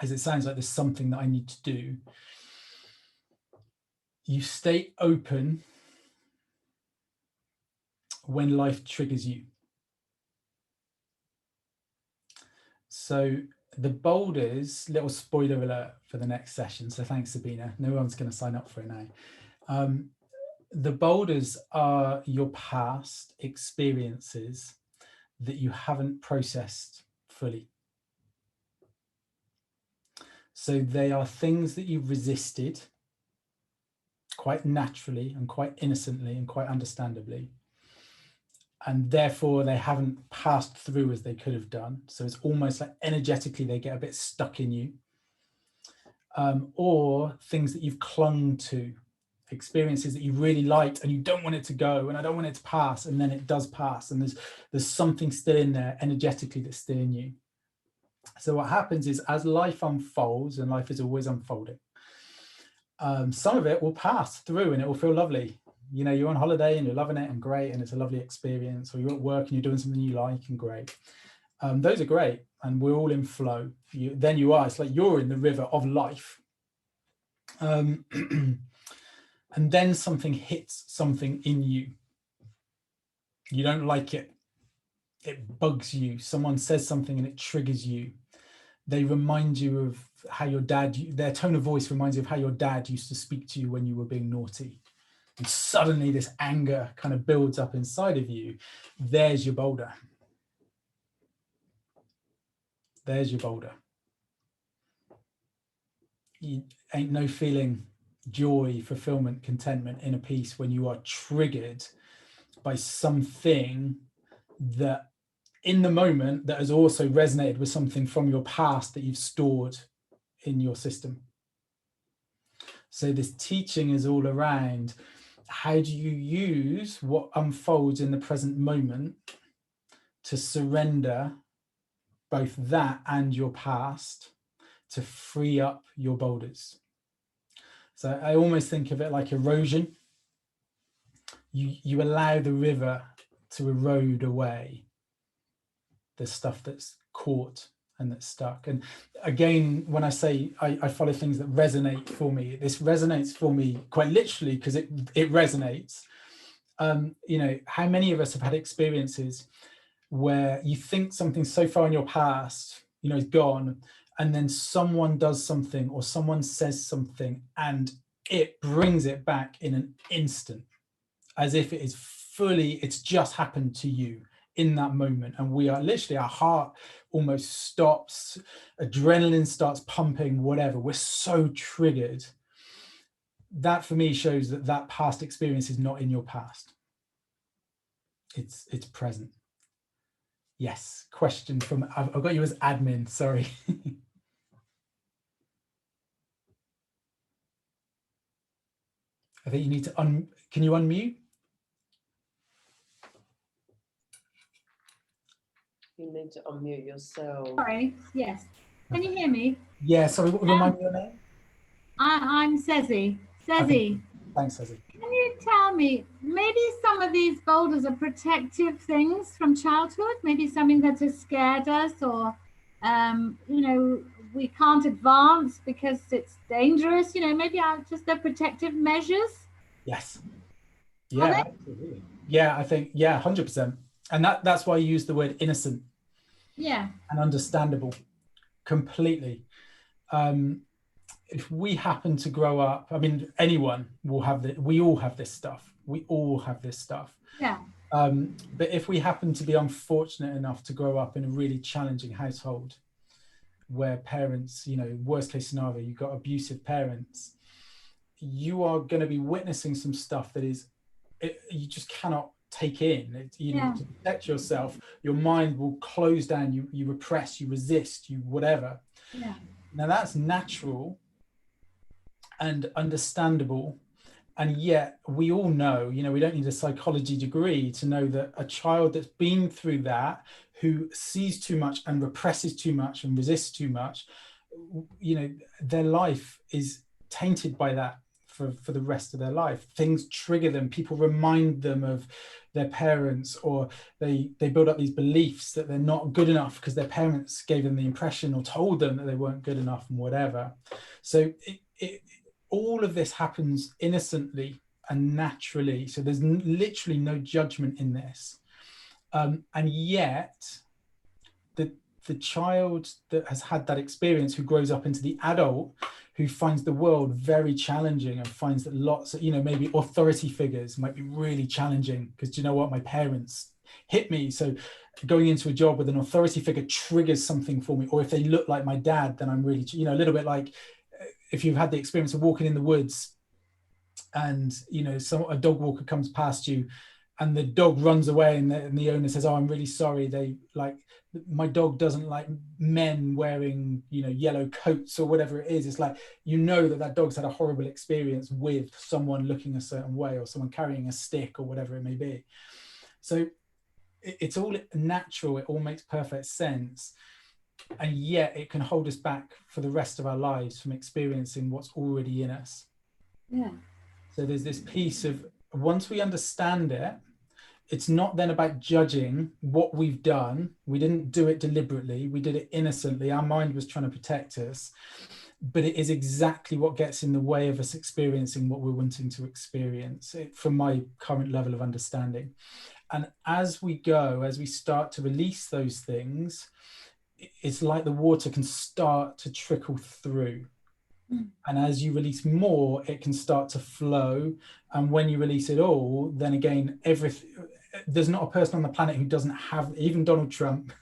as it sounds like there's something that I need to do. You stay open when life triggers you. So the boulders, little spoiler alert for the next session, so thanks Sabina, no one's going to sign up for it now. The boulders are your past experiences that you haven't processed fully. So they are things that you've resisted quite naturally and quite innocently and quite understandably. And therefore they haven't passed through as they could have done. So it's almost like energetically they get a bit stuck in you. Or things that you've clung to, experiences that you really liked and you don't want it to go, and I don't want it to pass, and then it does pass, and there's something still in there energetically that's still in you. So what happens is, as life unfolds, and life is always unfolding, some of it will pass through and it will feel lovely. You know, you're on holiday and you're loving it and great, and it's a lovely experience, or you're at work and you're doing something you like and great. Those are great, and we're all in flow. It's like you're in the river of life. And then something hits something in you. You don't like it. It bugs you. Someone says something and it triggers you. They remind you of how your dad, their tone of voice reminds you of how your dad used to speak to you when you were being naughty. And suddenly this anger kind of builds up inside of you. There's your boulder. There's your boulder. You ain't no feeling joy, fulfillment, contentment, inner peace when you are triggered by something that in the moment that has also resonated with something from your past that you've stored in your system. So this teaching is all around, how do you use what unfolds in the present moment to surrender both that and your past to free up your boulders. So I almost think of it like erosion. You allow the river to erode away the stuff that's caught and that's stuck. And again, when I say I follow things that resonate for me, this resonates for me quite literally because it resonates. You know, how many of us have had experiences where you think something so far in your past, you know, is gone, and then someone does something or someone says something and it brings it back in an instant, as if it is fully, it's just happened to you in that moment. And we are literally, our heart almost stops, adrenaline starts pumping, whatever. We're so triggered. That for me shows that that past experience is not in your past. It's present. Yes, question from, I've got you as admin, sorry. I think you need to can you unmute? You need to unmute yourself. Sorry, yes. Can you hear me? Yeah, sorry, remind me your name? I'm Sezzy. Okay. Thanks, Sezzy. Can you tell me, maybe some of these boulders are protective things from childhood? Maybe something that has scared us, or, you know, we can't advance because it's dangerous, you know, maybe just the protective measures? Yes. Yeah, absolutely. Yeah, I think, yeah, 100%. And that's why I use the word innocent. Yeah. And understandable, completely. If we happen to grow up, I mean, anyone will have that. We all have this stuff. We all have this stuff. Yeah. But if we happen to be unfortunate enough to grow up in a really challenging household where parents, you know, worst case scenario, you've got abusive parents, you are going to be witnessing some stuff that is, you just cannot take in. You need to protect yourself. Your mind will close down. You repress, you resist, you whatever. Yeah. Now that's natural and understandable, and yet we all know, you know, we don't need a psychology degree to know that a child that's been through that, who sees too much and represses too much and resists too much, you know, their life is tainted by that for the rest of their life. Things trigger them. People remind them of their parents, or they build up these beliefs that they're not good enough because their parents gave them the impression or told them that they weren't good enough and whatever. So all of this happens innocently and naturally. So there's literally no judgment in this. And yet the child that has had that experience, who grows up into the adult, who finds the world very challenging and finds that lots of, you know, maybe authority figures might be really challenging because, do you know what, my parents hit me. So going into a job with an authority figure triggers something for me, or if they look like my dad, then I'm really, you know, a little bit like if you've had the experience of walking in the woods and, you know, a dog walker comes past you and the dog runs away, and the owner says, oh, I'm really sorry, they like, my dog doesn't like men wearing, you know, yellow coats or whatever it is. It's like, you know, that dog's had a horrible experience with someone looking a certain way, or someone carrying a stick, or whatever it may be. So it's all natural, it all makes perfect sense, and yet it can hold us back for the rest of our lives from experiencing what's already in us. Yeah. So there's this piece of, once we understand it, it's not then about judging what we've done. We didn't do it deliberately, we did it innocently, our mind was trying to protect us, but it is exactly what gets in the way of us experiencing what we're wanting to experience, from my current level of understanding. And as we start to release those things, it's like the water can start to trickle through. And as you release more, it can start to flow. And when you release it all, then again, there's not a person on the planet who doesn't have, even Donald Trump,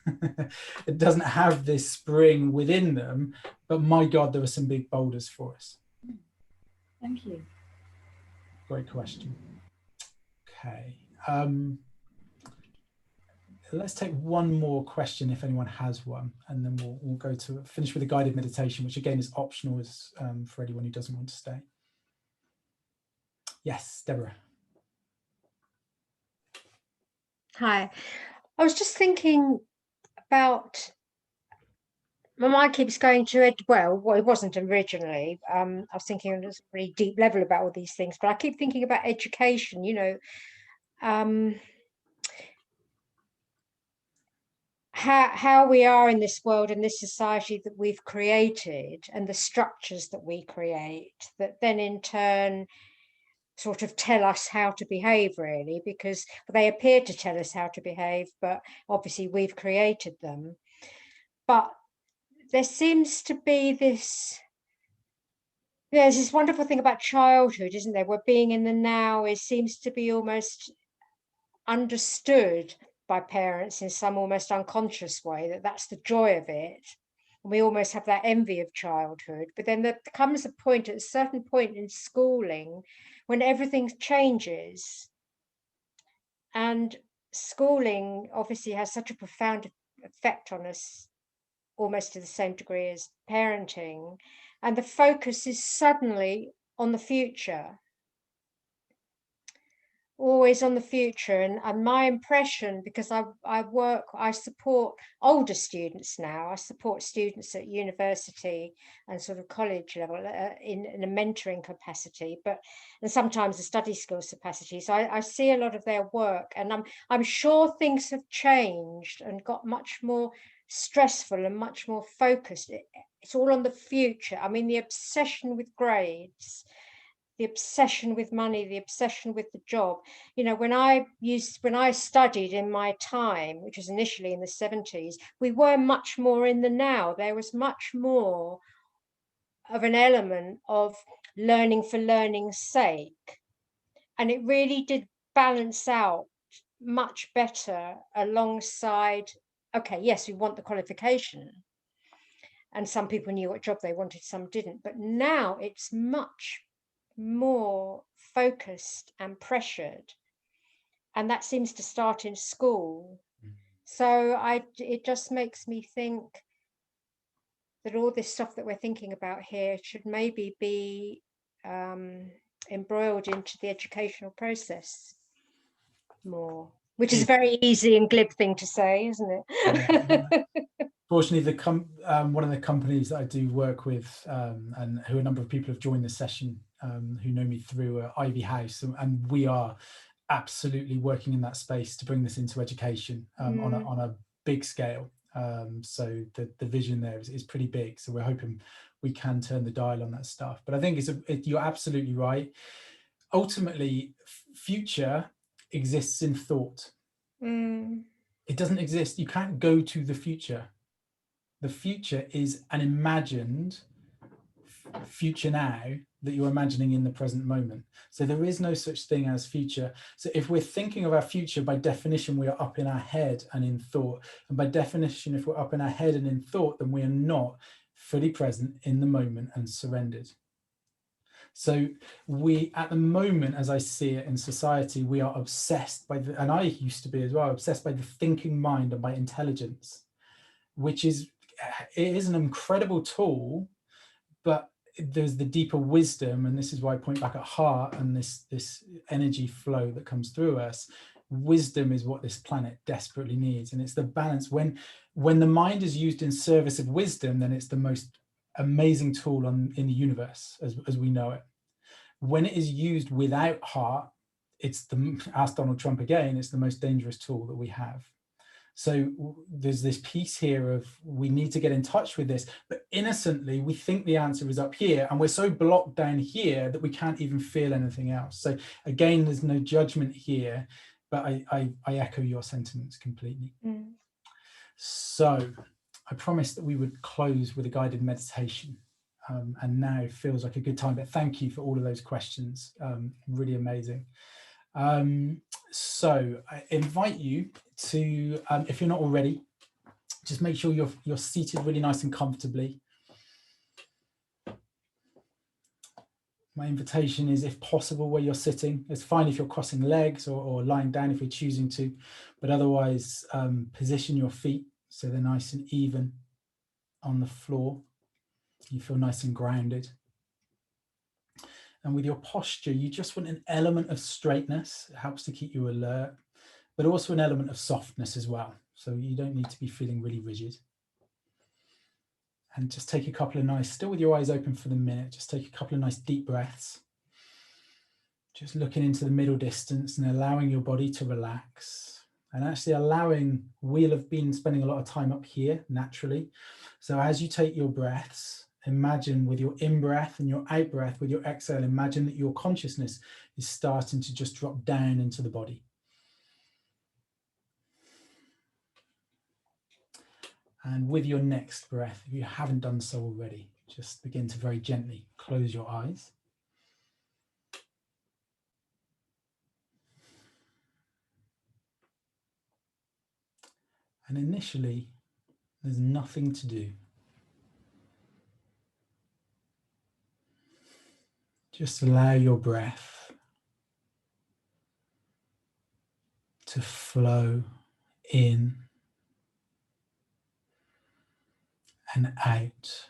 it doesn't have this spring within them. But my God, there are some big boulders for us. Thank you. Great question. Okay. Let's take one more question if anyone has one, and then we'll go to finish with a guided meditation, which again is optional for anyone who doesn't want to stay. Yes, Deborah. Hi. I was just thinking about, my mind keeps going to it. Well, it wasn't originally. I was thinking on a really deep level about all these things, but I keep thinking about education, you know, how we are in this world, in this society that we've created, and the structures that we create that then in turn sort of tell us how to behave, really, because they appear to tell us how to behave, but obviously we've created them. But there seems to be this, there's this wonderful thing about childhood, isn't there, where being in the now seems to be almost understood by parents in some almost unconscious way, that's the joy of it. And we almost have that envy of childhood. But then there comes a point, at a certain point in schooling, when everything changes. And schooling obviously has such a profound effect on us, almost to the same degree as parenting. And the focus is suddenly on the future. Always on the future. And my impression, because I support older students now, I support students at university and sort of college level in a mentoring capacity, and sometimes a study skills capacity. So I see a lot of their work, and I'm sure things have changed and got much more stressful and much more focused. It's all on the future. I mean, the obsession with grades, the obsession with money, the obsession with the job. You know, when I studied in my time, which was initially in the 70s, we were much more in the now. There was much more of an element of learning for learning's sake. And it really did balance out much better alongside, okay, yes, we want the qualification. And some people knew what job they wanted, some didn't. But now it's much more focused and pressured, and that seems to start in school. So it just makes me think that all this stuff that we're thinking about here should maybe be embroiled into the educational process more, which is a very easy and glib thing to say, isn't it? Yeah. Fortunately, one of the companies that I do work with, and who a number of people have joined the session, who know me through Ivy House, and we are absolutely working in that space to bring this into education on a big scale. So the vision there is pretty big. So we're hoping we can turn the dial on that stuff. But I think you're absolutely right. Ultimately, future exists in thought. It doesn't exist. You can't go to the future. The future is an imagined future now that you're imagining in the present moment. So there is no such thing as future. So if we're thinking of our future, by definition, we are up in our head and in thought. And by definition, if we're up in our head and in thought, then we are not fully present in the moment and surrendered. So we, at the moment, as I see it in society, we are obsessed by and I used to be as well, obsessed by the thinking mind and by intelligence, which is, it is an incredible tool, but there's the deeper wisdom, and this is why I point back at heart and this energy flow that comes through us. Wisdom is what this planet desperately needs, and it's the balance. When the mind is used in service of wisdom, then it's the most amazing tool in the universe as we know it. When it is used without heart, it's ask Donald Trump again, it's the most dangerous tool that we have. So there's this piece here of we need to get in touch with this, but innocently we think the answer is up here, and we're so blocked down here that we can't even feel anything else. So again, there's no judgment here, but I echo your sentiments completely. So I promised that we would close with a guided meditation, and now it feels like a good time, but thank you for all of those questions, really amazing. So I invite you to, if you're not already, just make sure you're seated really nice and comfortably. My invitation is, if possible, where you're sitting. It's fine if you're crossing legs or lying down if you're choosing to, but otherwise position your feet so they're nice and even on the floor. You feel nice and grounded. And with your posture, you just want an element of straightness. It helps to keep you alert, but also an element of softness as well. So you don't need to be feeling really rigid. And just take a couple of nice, still with your eyes open for the minute, just take a couple of nice deep breaths. Just looking into the middle distance and allowing your body to relax. And actually allowing, we'll have been spending a lot of time up here naturally. So as you take your breaths, imagine with your in-breath and your out-breath, with your exhale, imagine that your consciousness is starting to just drop down into the body. And with your next breath, if you haven't done so already, just begin to very gently close your eyes. And initially, there's nothing to do. Just allow your breath to flow in and out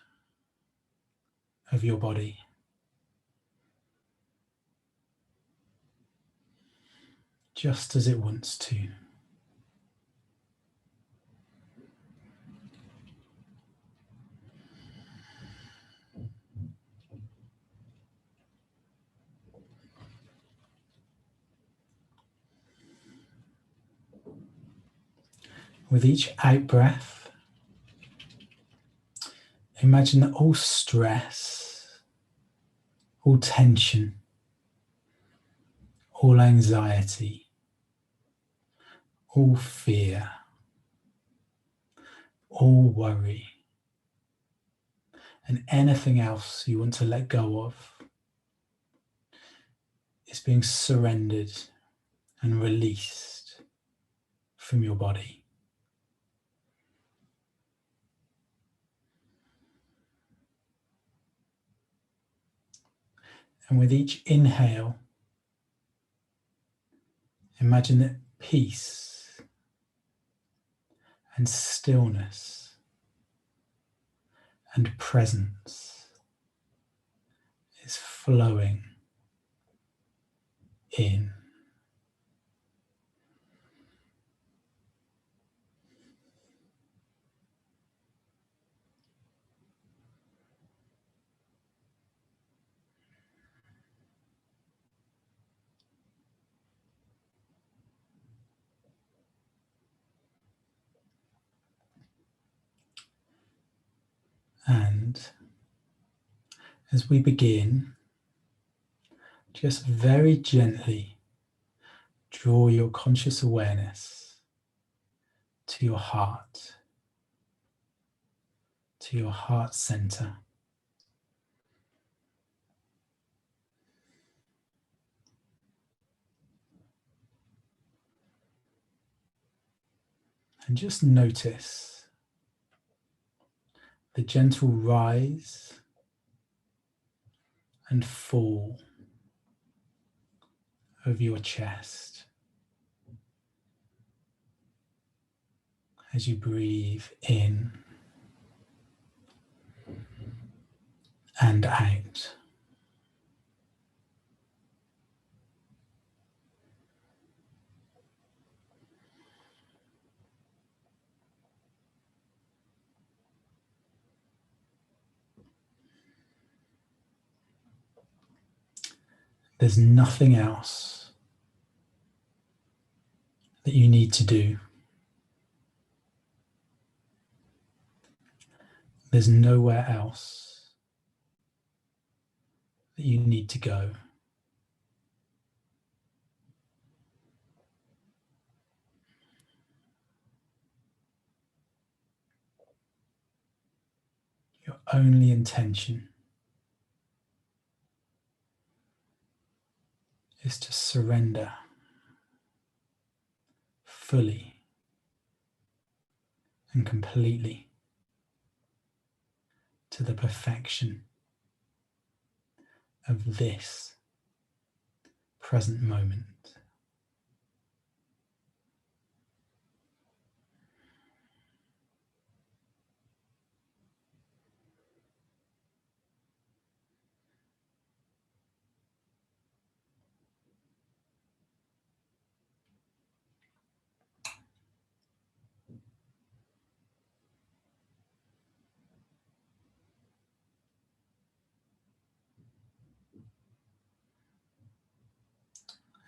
of your body. Just as it wants to. With each out breath, imagine that all stress, all tension, all anxiety, all fear, all worry, and anything else you want to let go of is being surrendered and released from your body. And with each inhale, imagine that peace and stillness and presence is flowing in. And as we begin, just very gently draw your conscious awareness to your heart center. And just notice the gentle rise and fall of your chest as you breathe in and out. There's nothing else that you need to do. There's nowhere else that you need to go. Your only intention is to surrender fully and completely to the perfection of this present moment.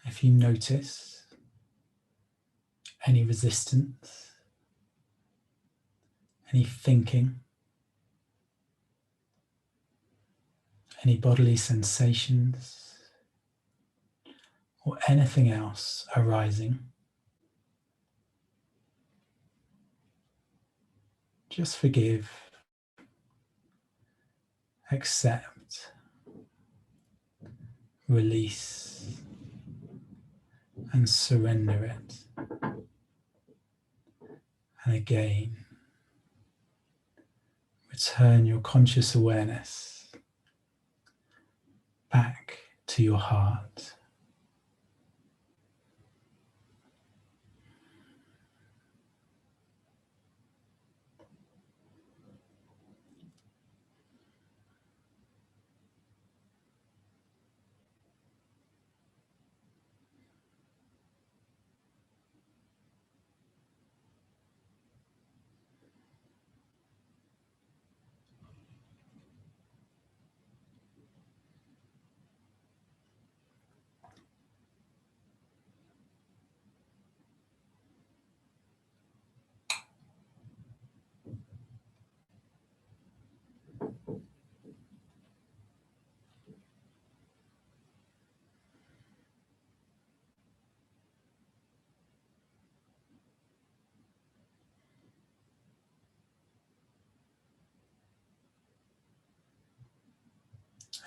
If you notice any resistance, any thinking, any bodily sensations, or anything else arising, just forgive, accept, release, and surrender it. And again, return your conscious awareness back to your heart.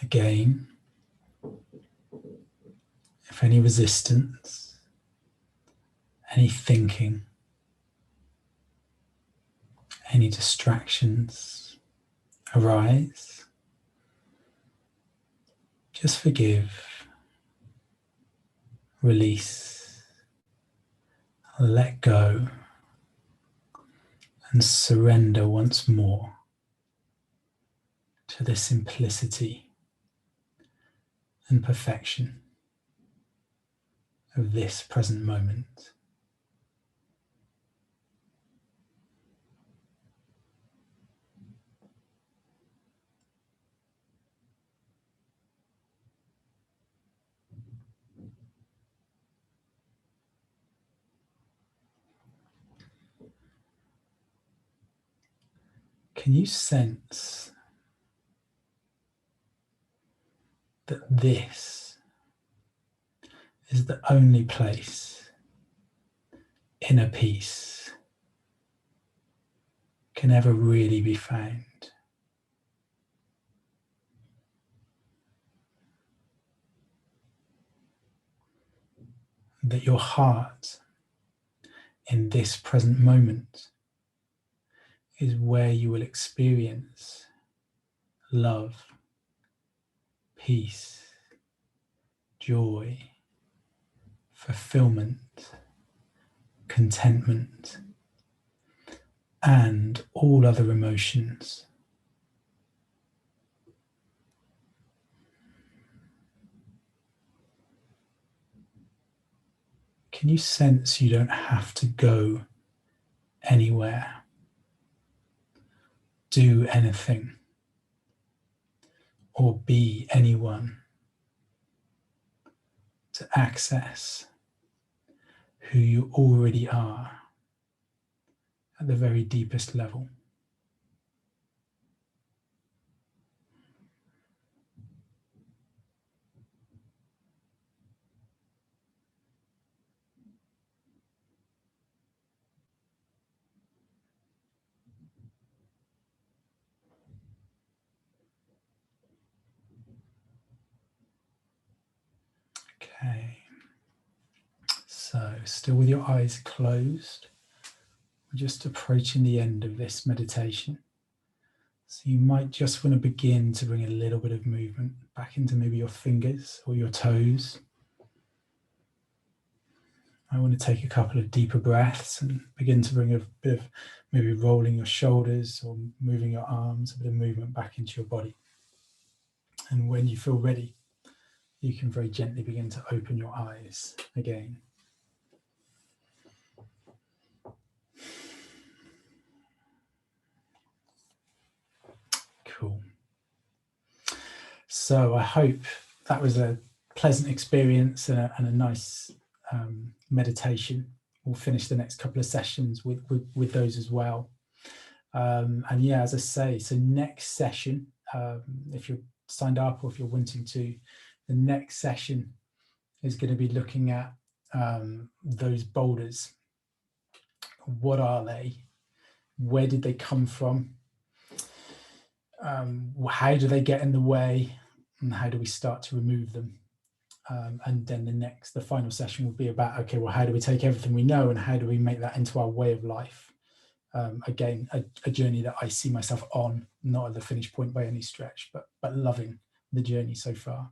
Again, if any resistance, any thinking, any distractions arise, just forgive, release, let go, and surrender once more to the simplicity and perfection of this present moment. Can you sense that this is the only place inner peace can ever really be found? That your heart in this present moment is where you will experience love, peace, joy, fulfillment, contentment, and all other emotions. Can you sense you don't have to go anywhere, do anything, or be anyone to access who you already are at the very deepest level? Okay, so still with your eyes closed, we're just approaching the end of this meditation. So you might just want to begin to bring a little bit of movement back into maybe your fingers or your toes. I want to take a couple of deeper breaths and begin to bring a bit of maybe rolling your shoulders or moving your arms, a bit of movement back into your body. And when you feel ready, you can very gently begin to open your eyes again. Cool. So I hope that was a pleasant experience and a nice meditation. We'll finish the next couple of sessions with those as well. And yeah, as I say, so next session, if you're signed up or if you're wanting to, the next session is going to be looking at those boulders. What are they? Where did they come from? How do they get in the way? And how do we start to remove them? And then the final session will be about, okay, well, how do we take everything we know and how do we make that into our way of life? Again, a journey that I see myself on, not at the finish point by any stretch, but loving the journey so far.